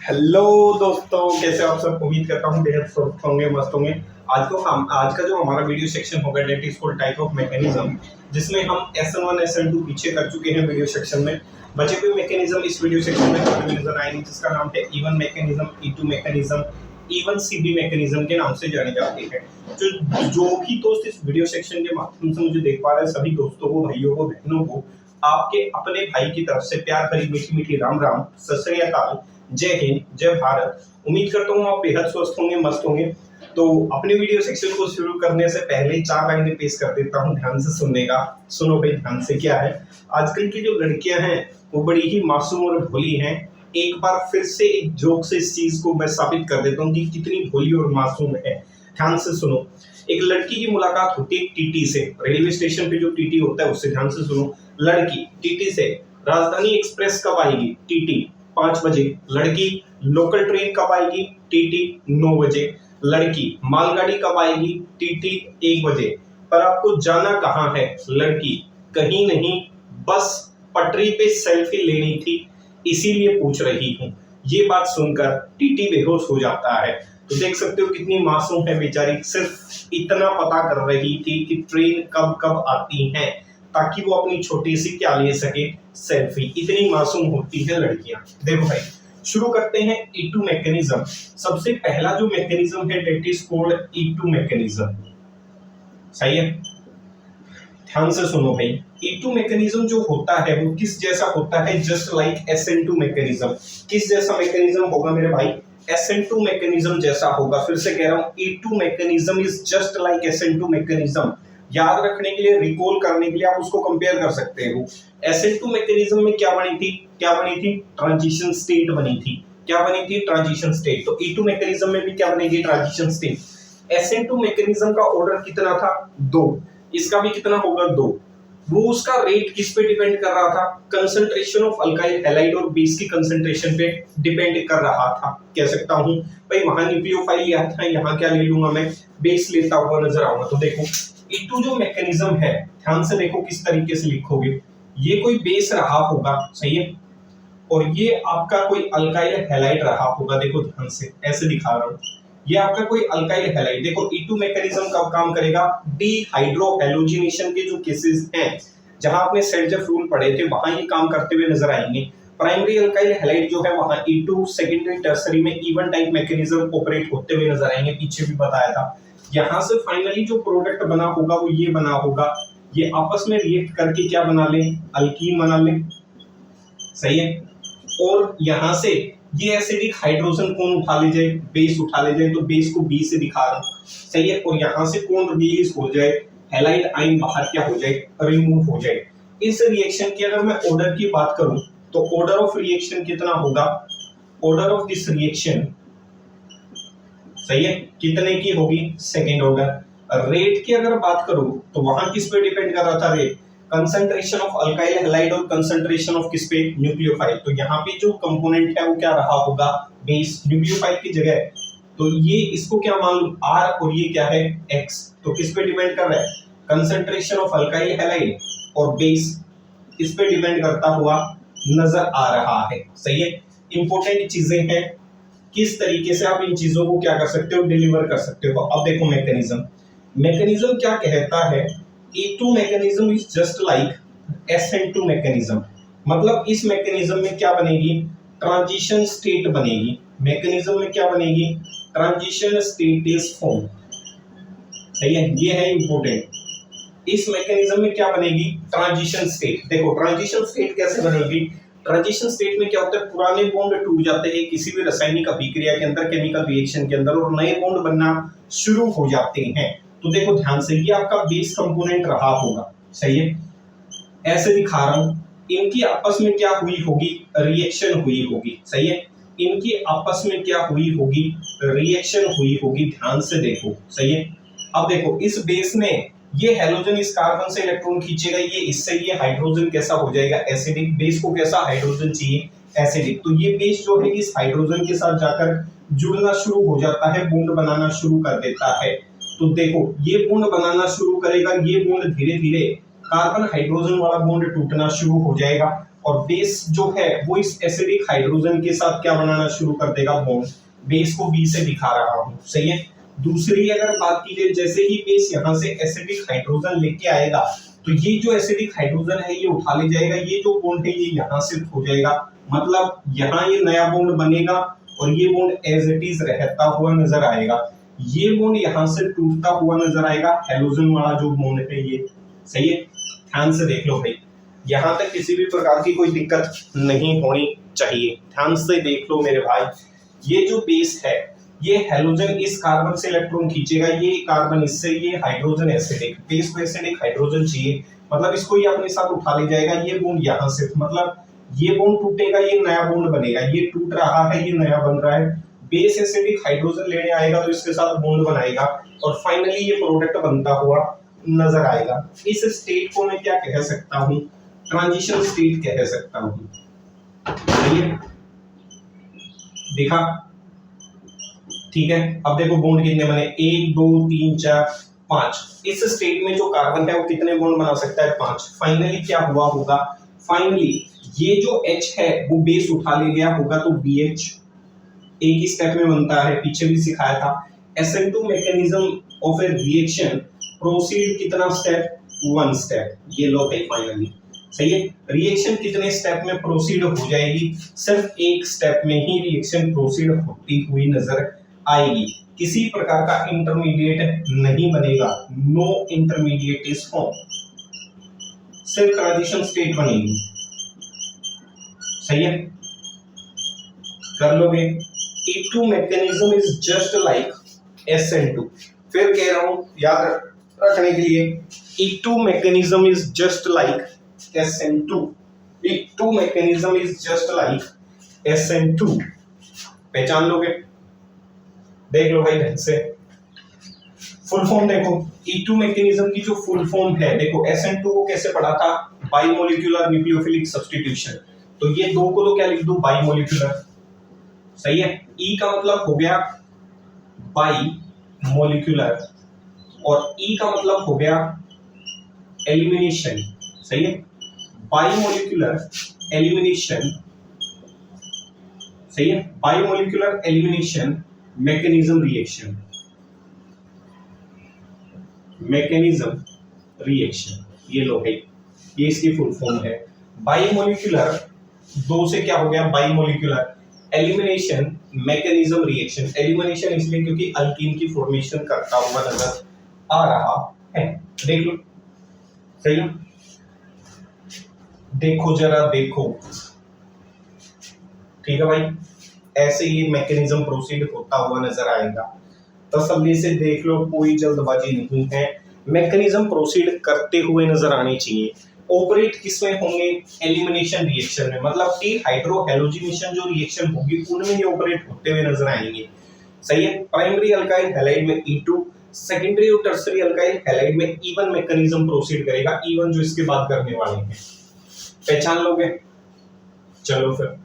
Hello दोस्तों, कैसे आप सब। उम्मीद करता हूँ बेहद स्वस्थ होंगे, मस्त होंगे। आज का जो हमारा वीडियो सेक्शन होगा that is called type of mechanism, जिसमें हम SN1 SN2 पीछे कर चुके हैं वीडियो सेक्शन में। बचे हुए मैकेनिज्म इस वीडियो सेक्शन में नजर आएंगे, जिसका नाम है E1 mechanism, E2 mechanism, E1 CB mechanism के नाम से जाने जाते हैं। जो भी दोस्त इस वीडियो सेक्शन के माध्यम से मुझे देख पा रहे हैं, सभी दोस्तों को, भाइयों को, बहनों को आपके अपने भाई की तरफ से प्यार भरी मीठी मीठी राम राम, सत श्री अकाल, जय हिंद, जय भारत। उम्मीद करता हूँ आप बेहद स्वस्थ होंगे, मस्त होंगे। तो अपने वीडियो सेक्शन को शुरू करने से पहले 4 लाइनें पेश कर देता हूँ, ध्यान से सुनने का। सुनो भाई ध्यान से। क्या है, आजकल की जो लड़कियां हैं वो बड़ी ही मासूम और भोली हैं। एक बार फिर से एक जोक से इस चीज को मैं साबित कर देता हूँ कि कितनी भोली और मासूम है। ध्यान से सुनो। एक लड़की की मुलाकात होती है टीटी से, रेलवे स्टेशन पे जो टीटी होता है उससे। ध्यान से सुनो। लड़की टीटी से राजधानी एक्सप्रेस कब आएगी? टीटी 5 बजे। लड़की लोकल ट्रेन कब आएगी? टीटी 9 बजे। लड़की मालगाड़ी कब आएगी? टीटी 1 बजे। पर आपको जाना कहाँ है? लड़की कहीं नहीं, बस पटरी पे सेल्फी लेनी थी, इसीलिए पूछ रही हूँ। ये बात सुनकर टीटी बेहोश हो जाता है। तो देख सकते हो कितनी मासूम है बेचारी, सिर्फ इतना पता कर रही थी कि ट्रेन कब कब आती है, ताकि वो अपनी छोटी सी क्या ले सके, सेल्फी। इतनी मासूम होती है लड़कियां। देखो भाई, शुरू करते हैं E2 मैकेनिज्म। सबसे पहला जो मैकेनिज्म है date is called E2 mechanism. सही है, ध्यान से सुनो भाई। E2 मैकेनिज्म जो होता है वो किस जैसा होता है? Just like SN2 mechanism. किस जैसा मैकेनिज्म होगा मेरे भाई? SN2 मैकेनिज्म जैसा होगा। फिर से कह रहा हूं, E2 mechanism is just like SN2 mechanism. याद रखने के लिए, रिकॉल करने के लिए आप उसको कंपेयर कर सकते हो। SN2 मैकेनिज्म में क्या बनी थी? ट्रांजिशन स्टेट बनी थी। क्या बनी थी? Transition state. तो E2 मैकेनिज्म में भी क्या बनेगी? Transition state. SN2 मैकेनिज्म का ऑर्डर कितना था? 2। इसका भी कितना होगा? 2। वो उसका रेट किस पे डिपेंड कर रहा था? कंसंट्रेशन ऑफ अल्काइल हैलाइड और बेस की कंसंट्रेशन पे डिपेंड कर रहा था। कह सकता हूं भाई, वहां न्यूक्लियोफाइल लिया था, यहाँ क्या ले लूंगा मैं? बेस लेता हुआ नजर आऊंगा। तो देखो E2 जो मैकेनिज्म है, ध्यान से देखो किस तरीके से लिखोगे। ये कोई बेस रहा होगा, सही है, और ये आपका कोई अल्काइल हैलाइड रहा होगा। देखो ध्यान से, ऐसे दिखा रहा हूं, ये आपका कोई अल्काइल हैलाइड। देखो E2 मैकेनिज्म कब काम करेगा? डिहाइड्रोहैलोजिनेशन के जो केसेस हैं, जहां आपने सेल्जफ रूल पढ़े थे, वहां ये काम करते हुए नजर आएंगे। प्राइमरी अल्काइल हैलाइड जो है वहां E2, सेकेंडरी टर्सरी में E1 टाइप मैकेनिज्म ऑपरेट होते हुए नजर आएंगे। पीछे भी बताया था। यहां से फाइनली जो प्रोडक्ट बना होगा वो ये बना होगा। ये आपस में रिएक्ट करके क्या बना ले? अल्कीन बना ले। सही है। और यहां से ये एसिडिक हाइड्रोजन कौन उठा ले जाए? बेस उठा ले जाए। तो बेस को बी से दिखा रहा हूं, सही है। और यहां से कौन रिलीज हो जाए? हैलाइड आयन बाहर क्या हो जाए? रिमूव हो जाए। इस रिएक्शन की अगर मैं ऑर्डर की बात करूं तो ऑर्डर ऑफ रिएक्शन कितना होगा? ऑर्डर ऑफ दिस रिएक्शन, सही है, कितने की होगी? Second order. रेट की अगर बात करूं तो वहां किस पे डिपेंड कर रहा था rate? Concentration of alkyl halide और कंसंट्रेशन ऑफ किस पे? न्यूक्लियोफाइल। तो यहाँ पे जो कंपोनेंट है वो क्या रहा होगा? बेस। न्यूक्लियोफाइल की जगह, तो ये इसको क्या मान लूं? R, और ये क्या है? X। तो किस पे डिपेंड कर रहा है? कंसंट्रेशन ऑफ अल्काइल हैलाइड और बेस, इस पे डिपेंड करता हुआ नजर आ रहा है। सही है। इंपॉर्टेंट चीजें हैं, किस तरीके से आप इन चीजों को क्या कर सकते हो? डिलीवर कर सकते हो। अब देखो मैकेनिज्म क्या कहता है? E2 mechanism is just like SN2 mechanism. मतलब इस मैकेनिज्म में क्या बनेगी? ट्रांजिशन स्टेट बनेगी। मैकेनिज्म में क्या बनेगी? Transition state is form. सही है, ये है इंपॉर्टेंट। इस मैकेनिज्म में क्या बनेगी? Transition state. देखो ट्रांजिशन स्टेट कैसे बनेगी? ट्रांजिशन स्टेट में क्या होता है? पुराने बॉन्ड टूट जाते हैं किसी भी रासायनिक अभिक्रिया के अंदर, केमिकल रिएक्शन के अंदर, और नए बॉन्ड बनना शुरू हो जाते हैं। तो देखो ध्यान से, ये आपका बेस कंपोनेंट रहा होगा, सही है, ऐसे दिखा रहा हूं। इनकी आपस में क्या हुई होगी? रिएक्शन हुई होगी। सही है, इनकी आपस में क्या हुई होगी? रिएक्शन हुई होगी। ध्यान से देखो, सही है। अब देखो इस बेस में ये हैलोजन इस कार्बन से इलेक्ट्रॉन खींचेगा, ये इससे, ये हाइड्रोजन कैसा हो जाएगा? एसिडिक। बेस को कैसा हाइड्रोजन चाहिए? एसिडिक। तो ये बेस जो है इस हाइड्रोजन के साथ जाकर जुड़ना शुरू हो जाता है, बॉन्ड बनाना शुरू कर देता है। तो देखो ये बॉन्ड बनाना शुरू करेगा, ये बॉन्ड धीरे धीरे कार्बन हाइड्रोजन वाला बॉन्ड टूटना शुरू हो जाएगा, और बेस जो है वो इस एसिडिक हाइड्रोजन के साथ क्या बनाना शुरू कर देगा, बॉन्ड। बेस को बी से दिखा रहा हूं, सही है। दूसरी अगर बात की जाए, जैसे ही बेस यहां से एसिडिक हाइड्रोजन लेके आएगा तो ये जो एसिडिक हाइड्रोजन है ये उठा ले जाएगा, ये जो बॉन्ड है ये यहां शिफ्ट हो जाएगा, मतलब यहां ये नया बॉन्ड बनेगा और ये बॉन्ड एज इट इज रहता हुआ नजर आएगा। ये बॉन्ड यहां से टूटता हुआ नजर आएगा, हेलोजन वाला जो बॉन्ड है ये, सही है। ध्यान से देख लो भाई, यहां तक किसी भी प्रकार की कोई दिक्कत नहीं होनी चाहिए। ध्यान से देख लो मेरे भाई, ये जो बेस है ये हेलोजन इस कार्बन से इलेक्ट्रॉन खींचेगा, ये कार्बन इससे, ये हाइड्रोजन एसिडिक, बेस को एसिडिक हाइड्रोजन चाहिए, मतलब इसको ये अपने साथ उठा ले जाएगा। ये बॉन्ड यहां से, मतलब ये बॉन्ड टूटेगा, ये नया बॉन्ड बनेगा, ये टूट रहा है, ये नया बन रहा है। बेस एसिडिक हाइड्रोजन लेने आएगा तो इसके साथ बॉन्ड बनाएगा और फाइनली ये प्रोडक्ट बनता हुआ नजर आएगा। इस स्टेट को मैं क्या कह सकता हूं, ट्रांजिशन स्टेट कह सकता हूं, सही है। देखा, ठीक है। अब देखो बॉन्ड कितने बने, 1 2 3 4 5। इस स्टेट में जो कार्बन है वो कितने बॉन्ड बना सकता है, 5। फाइनली क्या हुआ होगा, फाइनली ये जो H है वो बेस उठा ले गया होगा तो BH एक ही स्टेप में बनता है, पीछे भी सिखाया था। SN2 mechanism of A reaction proceed कितना स्टेप, 1 स्टेप। ये लो है फाइनली, सही है। रिएक्शन कितने स्टेप में प्रोसीड हो जाएगी, सिर्फ एक स्टेप में ही रिएक्शन प्रोसीड होती हुई नजर आएगी। किसी प्रकार का इंटरमीडिएट नहीं बनेगा, नो इंटरमीडिएट इज फॉर्म, सिर्फ ट्रांजिशन स्टेट बनेगी, सही है। कर लोगे। E2 mechanism is just like SN2, फिर कह रहा हूं याद रखने के लिए, E2 mechanism is just like SN2, E2 mechanism is just like SN2, पहचान लोगे, देख लो भाई ढंग से। फुल फॉर्म देखो, E2 मैकेनिज्म की जो फुल फॉर्म है, देखो SN2 को कैसे पढ़ा था, बाइमोलिक्यूलर न्यूक्लियोफिलिक सब्स्टिट्यूशन, तो ये दो को तो क्या लिख दो, बाइमोलिक्यूलर, सही है। E का मतलब हो गया बाई मोलिकुलर और E का मतलब हो गया एलिमिनेशन, सही है। बाई मोलिकुलर एलिमिनेशन, सही है। By molecular elimination mechanism reaction, mechanism reaction, ये लो है, ये इसकी फुल फॉर्म है। बाई मोलिकुलर, दो से क्या हो गया, by molecular elimination mechanism reaction. Elimination इसलिए क्योंकि अल्कीन की फॉर्मेशन करता हुआ नजर आ रहा है, देख लो, सही है। देखो जरा देखो, ठीक है भाई, ऐसे ही मैकेनिज्म प्रोसीड होता हुआ नजर आएगा। तसल्ली से देख लो, कोई जल्दबाजी नहीं है, मैकेनिज्म प्रोसीड करते हुए नजर आने चाहिए। ऑपरेट किसमें होंगे, एलिमिनेशन रिएक्शन में, मतलब टी हाइड्रो हैलोजिनेशन जो रिएक्शन होगी उनमें ये ऑपरेट होते हुए नजर आएंगे, सही है। प्राइमरी अल्काइल हैलाइड में E2, सेकेंडरी और टर्सरी अल्काइल हैलाइड में E1 मैकेनिज्म प्रोसीड करेगा, E1 जो इसके बाद करने वाले हैं, पहचान लोगे। चलो फिर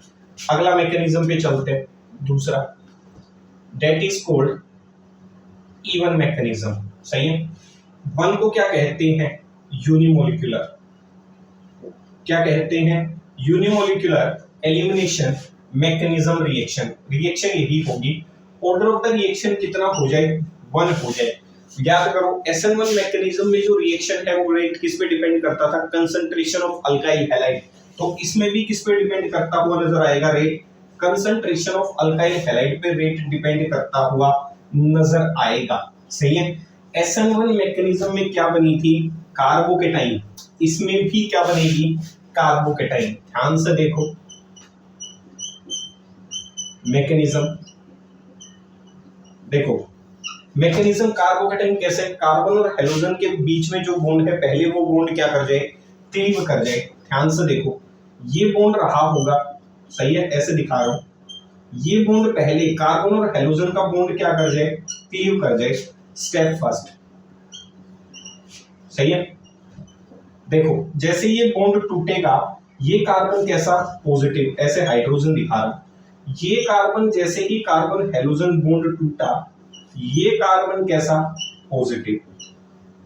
अगला मैकेनिज्म पे चलते हैं, दूसरा, date is called E1 mechanism, सही है। 1 को क्या कहते हैं, यूनिमोलिकुलर, क्या कहते हैं, unimolecular elimination mechanism reaction. Reaction यही होगी, ऑर्डर ऑफ द रिएक्शन कितना हो जाए, 1 हो जाए। याद करो SN1 मैकेनिज्म में जो रिएक्शन है वो रेट किस पे डिपेंड करता था, कंसंट्रेशन ऑफ अल्काइल हैलाइड, तो इसमें भी किस पे डिपेंड करता हुआ नजर आएगा, rate, concentration of alkyl halide पे रेट डिपेंड करता हुआ नजर आएगा, सही है। SN1 मैकेनिज्म में क्या बनी थी, कार्बोकेटाइन, इसमें भी क्या बनेगी, कार्बोकेटाइन। ध्यान से देखो मैकेनिज्म, देखो मैकेनिज्म कार्बोकेटाइन कैसे, कार्बन और हेलोजन के बीच में जो बॉन्ड है पहले वो बॉन्ड क्या कर जाए, क्लीव कर जाए। ध्यान से देखो, ये बॉन्ड रहा होगा, सही है, ऐसे दिखा रहा हूं, ये बॉन्ड पहले कार्बन और हेलोजन का बॉन्ड क्या कर जाए, क्लीव कर जाए, स्टेप फर्स्ट, सही है। देखो जैसे ये बॉन्ड टूटेगा, ये कार्बन कैसा, पॉजिटिव, ऐसे हाइड्रोजन दिखा रहा, ये कार्बन जैसे ही कार्बन हेलोजन बॉन्ड टूटा, ये कार्बन कैसा, पॉजिटिव,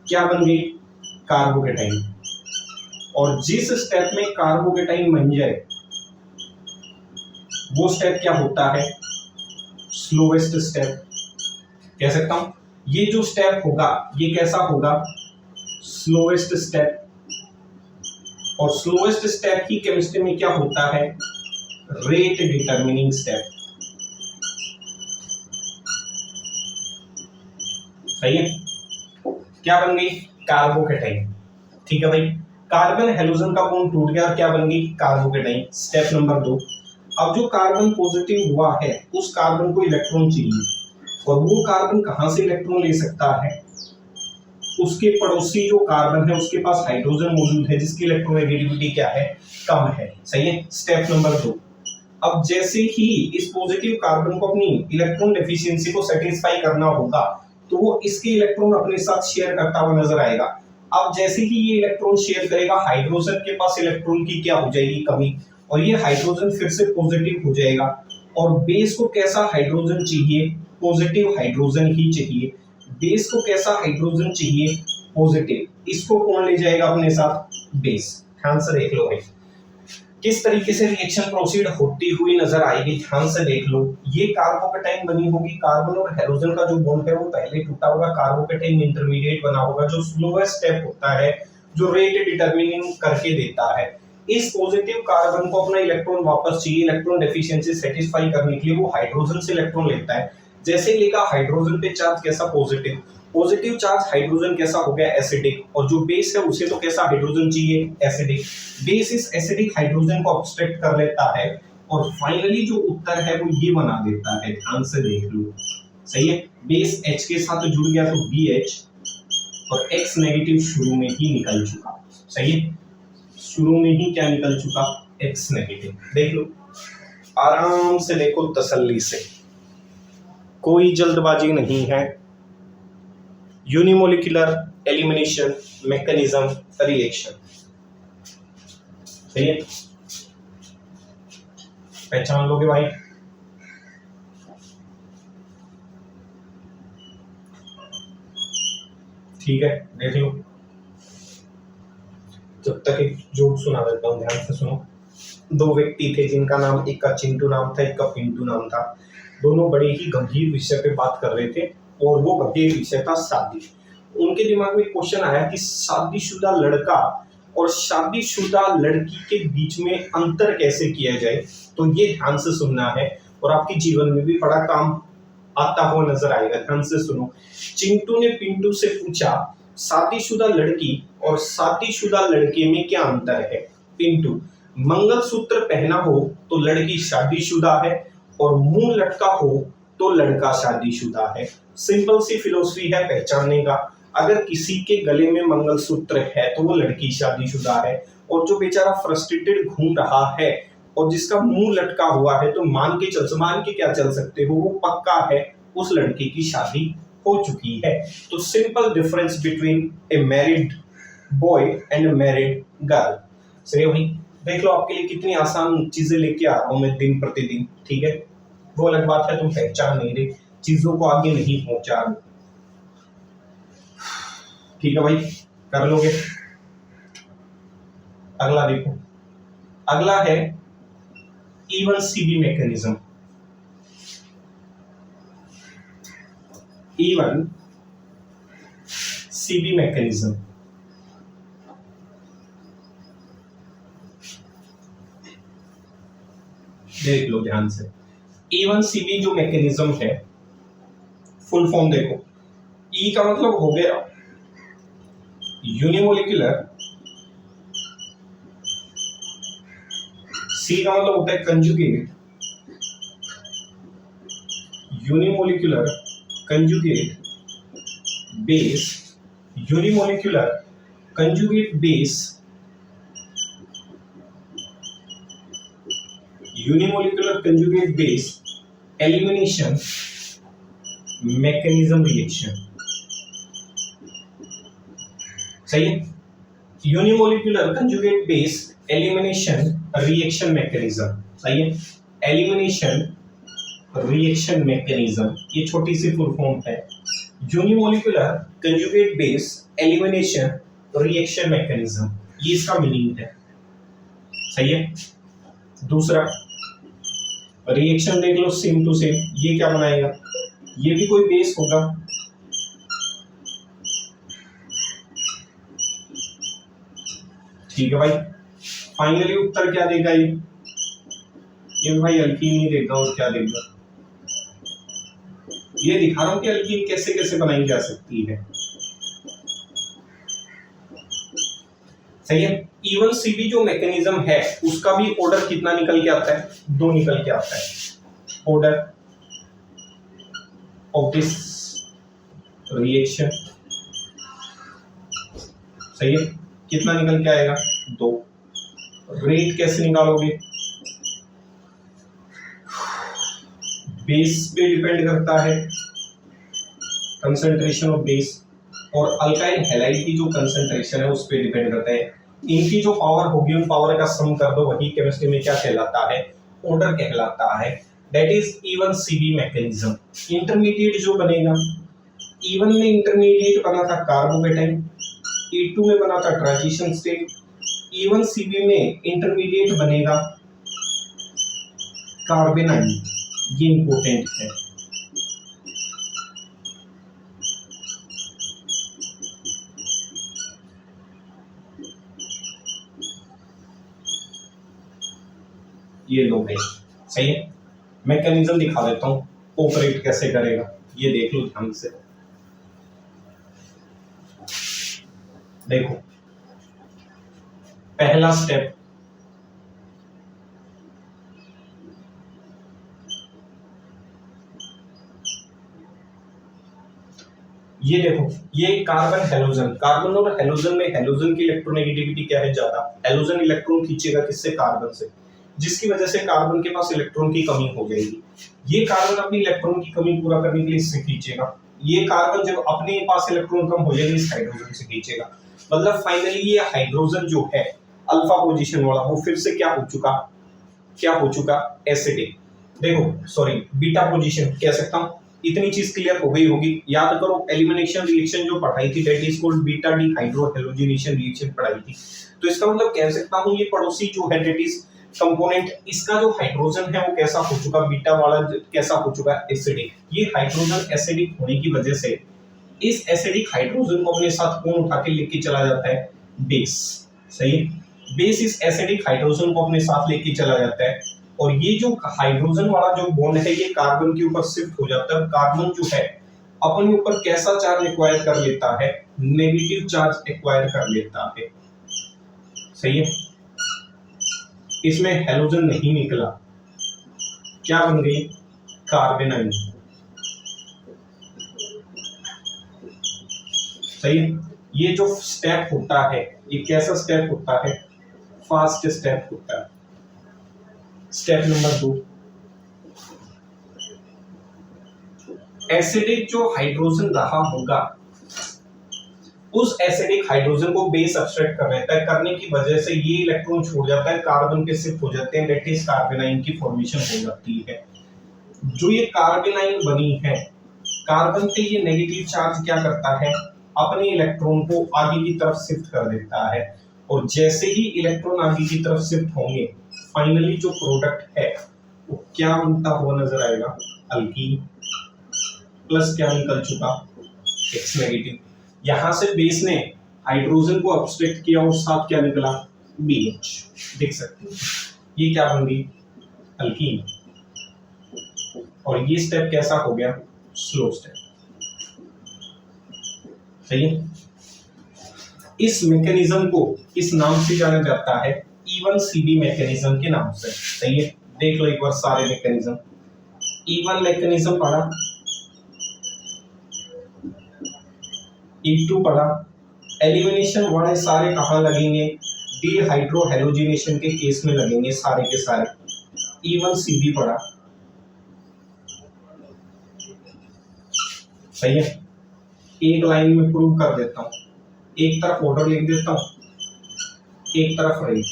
क्या बन गई, कार्बोकेटाइन, और जिस स्टेप में कार्बोकेटाइन बन जाए वो स्टेप क्या होता है, स्लोवेस्ट स्टेप कह सकता हूं। ये जो स्टेप होगा ये कैसा होगा, स्लोवेस्ट स्टेप। और स्लोवेस्ट स्टेप की केमिस्ट्री में क्या होता है, रेट डिटरमिनिंग स्टेप। सही है, क्या बन गई, कार्बोकेटाइन। ठीक है भाई, कार्बन हेलोजन का बॉन्ड टूट गया और क्या बन गई, कार्बोकेटाइन। स्टेप नंबर 2, अब जो कार्बन पॉजिटिव हुआ है उस कार्बन को इलेक्ट्रॉन चाहिए और वो कार्बन कहां से इलेक्ट्रॉन ले सकता है, उसके पड़ोसी जो कार्बन है उसके पास हाइड्रोजन मौजूद है जिसकी इलेक्ट्रोनेगेटिविटी क्या है, कम है। सही है, स्टेप नंबर 2, अब जैसे ही इस पॉजिटिव कार्बन को अपनी इलेक्ट्रॉन डेफिशिएंसी को सेटिस्फाई करना होगा तो वो इसके इलेक्ट्रॉन अपने साथ शेयर करता हुआ नजर आएगा। अब जैसे ही ये इलेक्ट्रॉन शेयर करेगा हाइड्रोजन के पास इलेक्ट्रॉन की क्या हो जाएगी, कमी, और ये हाइड्रोजन फिर से पॉजिटिव हो जाएगा। और बेस को कैसा हाइड्रोजन चाहिए, पॉजिटिव हाइड्रोजन ही चाहिए। बेस को कैसा हाइड्रोजन चाहिए, पॉजिटिव। इसको कौन ले जाएगा अपने साथ, बेस। ध्यान से देख लो भाई किस तरीके से रिएक्शन प्रोसीड होती हुई नजर आएगी, ध्यान से देख लो। ये कार्बोकेटाइन बनी होगी, कार्बन और हाइड्रोजन का जो बॉन्ड है वो पहले टूटा होगा, कार्बोकेटाइन इंटरमीडिएट बना होगा जो स्लोएस्ट स्टेप होता है, जो रेट डिटरमिनिंग करके देता है। इस पॉजिटिव कार्बन को अपना इलेक्ट्रॉन वापस चाहिए, इलेक्ट्रॉन डेफिशिएंसी सेटिस्फाई करने के लिए वो हाइड्रोजन से इलेक्ट्रॉन लेता है। जैसे ही लेगा हाइड्रोजन पे चार्ज कैसा, पॉजिटिव। पॉजिटिव चार्ज हाइड्रोजन कैसा हो गया, एसिडिक। और जो बेस है उसे तो कैसा हाइड्रोजन चाहिए, एसिडिक। बेस इस एसिडिक हाइड्रोजन को ऑब्स्ट्रैक्ट कर लेता है और फाइनली जो उत्तर है वो ये बना देता है। ध्यान से देख लो, सही है। बेस H के साथ जुड़ गया तो BH और X नेगेटिव शुरू में ही निकल चुका। सही है, शुरू में ही क्या निकल चुका, X नेगेटिव। देख लो, आराम से देखो, तसल्ली से, कोई जल्दबाजी नहीं है। यूनिमोलिकुलर एलिमिनेशन मैकेनिज्म रिएक्शन, सही है, पहचान लोगे भाई। ठीक है, देख लो। जब तक एक जोक सुना देता हूं, ध्यान से सुनो। दो व्यक्ति थे जिनका नाम, एक का चिंटू नाम था, एक का पिंटू नाम था। दोनों बड़े ही गंभीर विषय पे बात कर रहे थे और वो गंभीर विषय था शादी। उनके दिमाग में क्वेश्चन आया कि शादीशुदा लड़का और शादीशुदा लड़की के बीच में अंतर कैसे किया जाए। तो ये ध्यान से सुनना है और आपके जीवन में भी बड़ा काम आता हुआ नजर आएगा। ध्यान से सुनो। चिंटू ने पिंटू से पूछा, शादीशुदा लड़की और शादीशुदा लड़के में क्या अंतर है। पिंटू, मंगलसूत्र पहना हो तो लड़की शादीशुदा है और मुंह लटका हो तो लड़का शादीशुदा है। सिंपल सी फिलोसफी है पहचानने का। अगर किसी के गले में मंगलसूत्र है तो वो लड़की शादीशुदा है, और जो बेचारा फ्रस्ट्रेटेड घूम रहा है और जिसका मुंह लटका हुआ है तो मान के क्या चल सकते हो, वो पक्का है उस लड़के की शादी हो चुकी है। तो simple difference between A married boy and A married girl. सही भाई, देख लो आपके लिए कितनी आसान चीजें लेके आ रहा हूं मैं दिन प्रतिदिन। ठीक है, वो अलग बात है तुम पहचान नहीं रहे, चीजों को आगे नहीं पहुंचा रहे। ठीक है भाई, कर लोगे। अगला देखो, अगला है E1CB मैकेनिज्म। E1CB मैकेनिज्म, देख लो ध्यान से। E1CB जो मैकेनिज्म है, फुल फॉर्म देखो। E का मतलब हो गया यूनिमोलिकुलर, C का मतलब होता है conjugate, unimolecular conjugate base, unimolecular conjugate base, unimolecular conjugate base elimination mechanism reaction. सही है, unimolecular conjugate base elimination reaction mechanism. सही है, एलिमिनेशन रिएक्शन मैकेनिज्म, ये छोटी सी फुल फॉर्म है। Unimolecular conjugate base elimination reaction mechanism, ये इसका मीनिंग है। सही है। दूसरा रिएक्शन देख लो, सेम टू सेम। ये क्या बनाएगा, ये भी कोई बेस होगा। ठीक है भाई। फाइनली उत्तर क्या देगा ये भाई अल्कीन ही देगा, और क्या देगा। ये दिखा रहा हूं कि अल्कीन कैसे कैसे बनाई जा सकती है। सही है। इवन सीबी जो मैकेनिज्म है उसका भी ऑर्डर कितना निकल के आता है, 2 निकल के आता है। ऑर्डर ऑफ दिस रिएक्शन, सही है, कितना निकल के आएगा, 2। रेट कैसे निकालोगे, बेस पे डिपेंड करता है, कंसंट्रेशन ऑफ बेस, और अल्काइल हैलाइड की जो कंसंट्रेशन है उस पे डिपेंड करता है। इनकी जो पावर होगी उन पावर का सम कर दो, वही केमिस्ट्री में क्या कहलाता है, ऑर्डर कहलाता है। That is even CB mechanism. Intermediate जो बनेगा, इवन में इंटरमीडिएट बना था कार्बोकेटाइन, E2 में बना था ट्रांजिशन स्टेट, इवन सीबी में इंटरमीडिएट बनेगा कार्बेनाइन। ये इंपॉर्टेंट है। ये लो भाई, सही है। मैकेनिज्म दिखा देता हूं, ऑपरेट कैसे करेगा, ये देख लो ध्यान से। देखो पहला स्टेप, ये देखो, ये कार्बन हेलोजन, कार्बन और हेलोजन में हेलोजन की इलेक्ट्रोनेगेटिविटी क्या है, ज्यादा। हेलोजन इलेक्ट्रॉन खींचेगा किससे, कार्बन से, जिसकी वजह से कार्बन के पास इलेक्ट्रॉन की कमी हो जाएगी। ये कार्बन अपनी इलेक्ट्रॉन की कमी पूरा करने के लिए इससे खींचेगा। ये कार्बन जब अपने पास इलेक्ट्रॉन कम हो जाएगी इस हाइड्रोजन से खींचेगा। मतलब फाइनली ये हाइड्रोजन जो है अल्फा पोजीशन वाला, वो फिर से क्या हो चुका, एसिडिक। देखो सॉरी, बीटा पोजीशन कह सकता हूं। इतनी चीज क्लियर हो गई होगी। याद करो एलिमिनेशन रिएक्शन जो पढ़ाई थी, that is called beta D hydrohalogenation reaction पढ़ाई थी। तो इसका मतलब कह सकता हूं ये पड़ोसी जो है, दैट इज कंपोनेंट, इसका जो हाइड्रोजन है वो कैसा हो चुका, बीटा वाला कैसा हो चुका, एसिडिक। ये हाइड्रोजन एसिडिक होने की वजह से इस एसिडिक हाइड्रोजन को अपने साथ कौन उठा के लेके चला जाता है, बेस। सही है। बेस इस एसिडिक हाइड्रोजन को अपने साथ लेके चला जाता है, और ये जो हाइड्रोजन वाला जो बॉन्ड है ये कार्बन के ऊपर शिफ्ट हो जाता है। कार्बन जो है अपने ऊपर कैसा चार्ज एक्वायर कर लेता है, नेगेटिव चार्ज एक्वायर कर लेता है। सही है। इसमें हेलोजन नहीं निकला, क्या बन गई, कार्बेनाइन। सही है। ये जो स्टेप होता है ये कैसा स्टेप होता है, फास्ट स्टेप होता है। स्टेप नंबर 2, एसिडिक जो हाइड्रोजन रहा होगा उस एसिडिक हाइड्रोजन को बेस सब्सट्रैक्ट कर लेता है। करने की वजह से ये इलेक्ट्रॉन छोड़ जाता है, कार्बन पे शिफ्ट हो जाते हैं, दैट इज कार्बेनाइन की फॉर्मेशन हो जाती है। जो ये कार्बेनाइन बनी है, कार्बन पे ये नेगेटिव चार्ज क्या करता है, अपने इलेक्ट्रॉन को आगे की तरफ शिफ्ट कर देता है, और जैसे ही इलेक्ट्रॉन आगे की तरफ शिफ्ट होंगे फाइनली जो प्रोडक्ट है वो क्या बनता हुआ नजर आएगा, अल्कीन। प्लस क्या निकल चुका, X नेगेटिव। यहां से बेस ने हाइड्रोजन को अब्स्ट्रैक्ट किया और साथ क्या निकला, BH। देख सकते हैं ये क्या बन गई, अल्कीन। और ये स्टेप कैसा हो गया, स्लो स्टेप। सही है। इस मैकेनिज्म को इस नाम से जाना जाता है, E1 CB मैकेनिज्म के नाम से। सही है। देख लो एक बार सारे मैकेनिज्म। E1 मैकेनिज्म पढ़ा, E2 पढ़ा, एलिमिनेशन वाले सारे कहाँ लगेंगे, डीहाइड्रोहेलोजिनेशन के केस में लगेंगे सारे के सारे। E1 CB पढ़ा। सही है। एक लाइन में प्रूव कर देता हूं, एक तरफ ऑर्डर लिख देता हूं, एक तरफ रेट।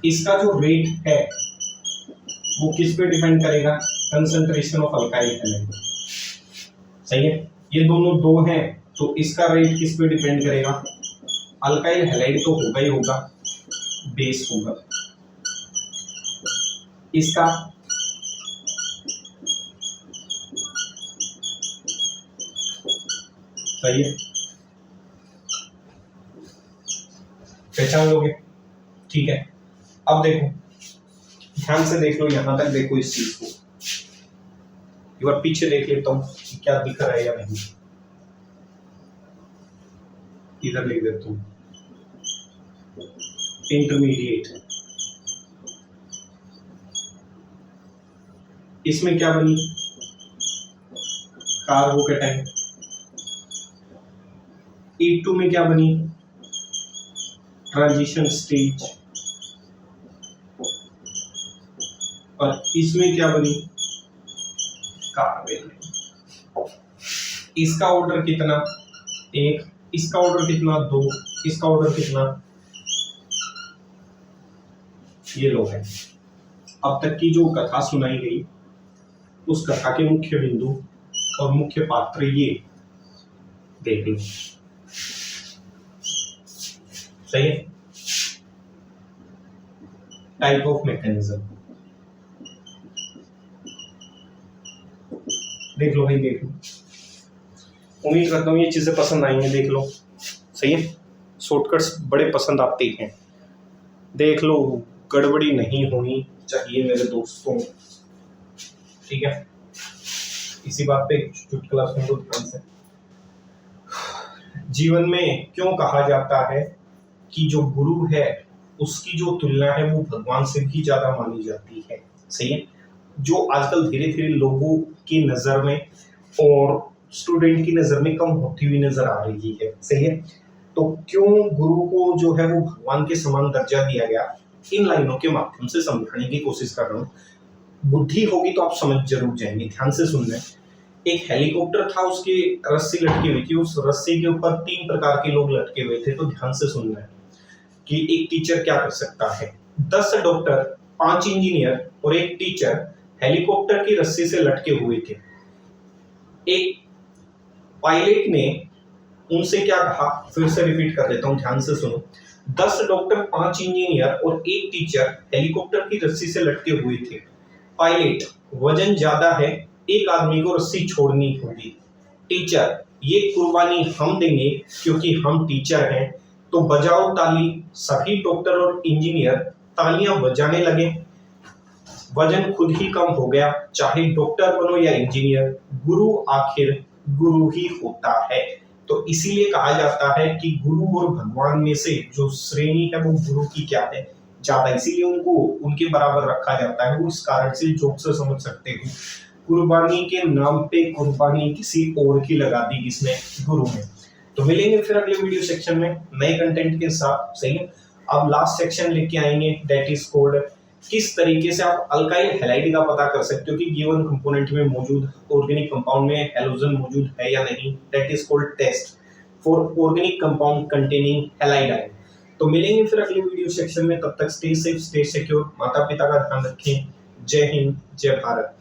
इसका जो रेट है वो किस पे डिपेंड करेगा, कंसंट्रेशन ऑफ अल्काइल हैलाइड। सही है। ये दोनों 2 हैं तो इसका रेट किस पे डिपेंड करेगा, अल्काइल हैलाइड तो होगा ही होगा, बेस होगा। इसका सही है, पहचान लोगे? ठीक है, अब देखो ध्यान से देख लो, यहां तक देखो इस चीज को। एक बार पीछे देख लेता हूं क्या दिख रहा है या नहीं। इधर लिख देता हूं इंटरमीडिएट। इसमें क्या बनी? कार्बोकेटाइन। E2 में क्या बनी? Transition stage. और इसमें क्या बनी? कार्बेन। इसका ऑर्डर कितना? 1। इसका ऑर्डर कितना? 2। इसका ऑर्डर कितना? ये लो है। अब तक की जो कथा सुनाई गई उस कथा के मुख्य बिंदु और मुख्य पात्र ये देख लो। सही है। टाइप ऑफ मैकेनिज्म देख लो भाई, देख लो। उम्मीद करता हूँ ये चीजें पसंद आएंगी। देख लो, सही है। शॉर्टकट्स बड़े पसंद आते हैं। देख लो, गड़बड़ी नहीं होनी चाहिए मेरे दोस्तों, ठीक है। इसी बात पे चुटकुला सुन लो ध्यान से। जीवन में क्यों कहा जाता है कि जो गुरु है उसकी जो तुलना है वो भगवान से भी ज्यादा मानी जाती है, सही है। जो आजकल धीरे धीरे लोगों की नजर में और स्टूडेंट की नजर में कम होती हुई नजर आ रही है, सही है। तो क्यों गुरु को जो है वो भगवान के समान दर्जा दिया गया, इन लाइनों के माध्यम से समझाने की कोशिश कर रहा हूँ। बुद्धि होगी तो आप समझ जरूर जाएंगे, ध्यान से सुनना। एक हेलीकॉप्टर था, उसकी रस्सी लटकी हुई थी, उस रस्सी के ऊपर 3 प्रकार के लोग लटके हुए थे। तो ध्यान से सुनना है कि एक टीचर क्या कर सकता है। 10 डॉक्टर, 5 इंजीनियर और एक टीचर हेलीकॉप्टर की रस्सी से लटके हुए थे। एक पायलट ने उनसे क्या कहा, फिर से रिपीट कर देता हूं, ध्यान से सुनो। 10 डॉक्टर, 5 इंजीनियर और एक टीचर हेलीकॉप्टर की रस्सी से लटके हुए थे। पायलट, वजन ज्यादा है, एक आदमी को रस्सी छोड़नी होगी। टीचर, ये कुर्बानी हम देंगे क्योंकि हम टीचर हैं। तो बजाओ ताली। सभी डॉक्टर और इंजीनियर तालियां बजाने लगे। वजन खुद ही कम हो गया। चाहे डॉक्टर बनो या इंजीनियर, गुरु आखिर गुरु ही होता है। तो इसीलिए कहा जाता है कि गुरु और भगवान में से जो श्रेणी है वो गुरु की क्या है, ज्यादा, इसीलिए उनको उनके बराबर रखा जाता है। वो इस कारण से जोक से समझ सकते हो। कुर्बानी के नाम पे कुर्बानी किसी और की लगा दी किसने? गुरु ने। तो मिलेंगे फिर अगले वीडियो सेक्शन में नए कंटेंट के साथ, सही है। अब लास्ट सेक्शन लेके आएंगे, दैट इज कॉल्ड किस तरीके से आप अल्काइल हैलाइड का पता कर सकते हो कि गिवन कंपोनेंट में मौजूद ऑर्गेनिक कंपाउंड में हैलोजन मौजूद है या नहीं। That is called test for organic compound containing halide ion. तो मिलेंगे फिर अगले वीडियो सेक्शन में, तब तक स्टे सेफ, स्टे सिक्योर, माता पिता का ध्यान रखें। जय हिंद, जय भारत।